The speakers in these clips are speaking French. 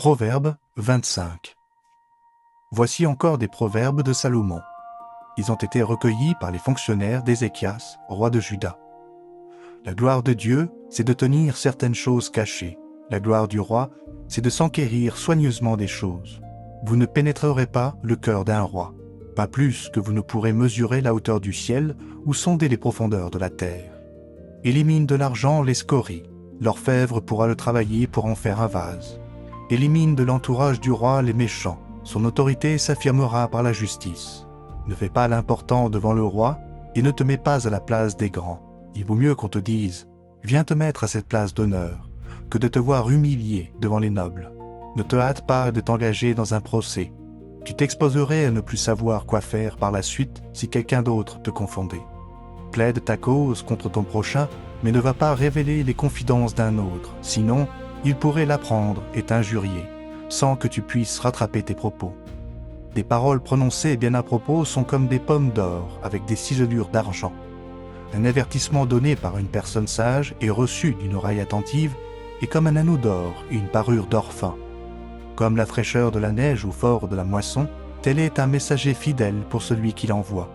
Proverbe 25. Voici encore des proverbes de Salomon. Ils ont été recueillis par les fonctionnaires d'Ézéchias, roi de Juda. La gloire de Dieu, c'est de tenir certaines choses cachées. La gloire du roi, c'est de s'enquérir soigneusement des choses. Vous ne pénétrerez pas le cœur d'un roi, pas plus que vous ne pourrez mesurer la hauteur du ciel ou sonder les profondeurs de la terre. Élimine de l'argent les scories, l'orfèvre pourra le travailler pour en faire un vase. Élimine de l'entourage du roi les méchants, son autorité s'affirmera par la justice. Ne fais pas l'important devant le roi et ne te mets pas à la place des grands. Il vaut mieux qu'on te dise « Viens te mettre à cette place d'honneur » que de te voir humilié devant les nobles. Ne te hâte pas de t'engager dans un procès. Tu t'exposerais à ne plus savoir quoi faire par la suite si quelqu'un d'autre te confondait. Plaide ta cause contre ton prochain, mais ne va pas révéler les confidences d'un autre, sinon il pourrait l'apprendre et t'injurier, sans que tu puisses rattraper tes propos. Des paroles prononcées bien à propos sont comme des pommes d'or avec des ciselures d'argent. Un avertissement donné par une personne sage et reçu d'une oreille attentive est comme un anneau d'or et une parure d'or fin. Comme la fraîcheur de la neige au fort de la moisson, tel est un messager fidèle pour celui qui l'envoie.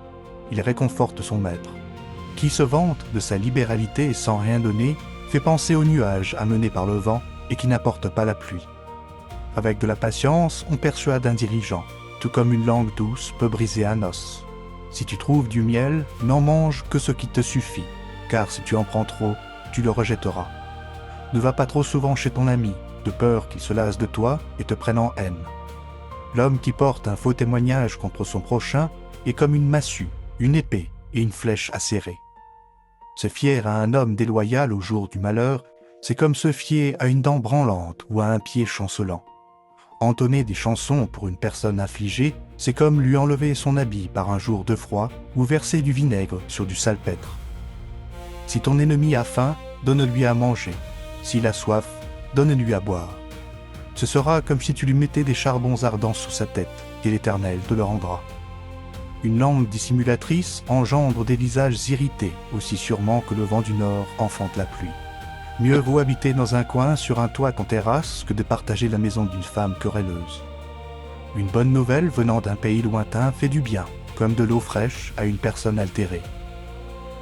Il réconforte son maître. Qui se vante de sa libéralité sans rien donner fait penser aux nuages amenés par le vent et qui n'apportent pas la pluie. Avec de la patience, on persuade un dirigeant, tout comme une langue douce peut briser un os. Si tu trouves du miel, n'en mange que ce qui te suffit, car si tu en prends trop, tu le rejetteras. Ne va pas trop souvent chez ton ami, de peur qu'il se lasse de toi et te prenne en haine. L'homme qui porte un faux témoignage contre son prochain est comme une massue, une épée et une flèche acérée. Se fier à un homme déloyal au jour du malheur, c'est comme se fier à une dent branlante ou à un pied chancelant. Entonner des chansons pour une personne affligée, c'est comme lui enlever son habit par un jour de froid ou verser du vinaigre sur du salpêtre. Si ton ennemi a faim, donne-lui à manger. S'il a soif, donne-lui à boire. Ce sera comme si tu lui mettais des charbons ardents sous sa tête, et l'Éternel te le rendra. Une langue dissimulatrice engendre des visages irrités, aussi sûrement que le vent du nord enfante la pluie. Mieux vaut habiter dans un coin sur un toit qu'en terrasse que de partager la maison d'une femme querelleuse. Une bonne nouvelle venant d'un pays lointain fait du bien, comme de l'eau fraîche à une personne altérée.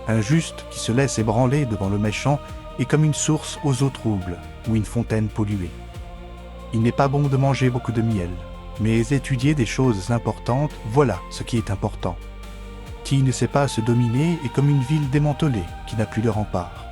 Un juste qui se laisse ébranler devant le méchant est comme une source aux eaux troubles ou une fontaine polluée. Il n'est pas bon de manger beaucoup de miel, mais étudier des choses importantes, voilà ce qui est important. Qui ne sait pas se dominer est comme une ville démantelée qui n'a plus de remparts.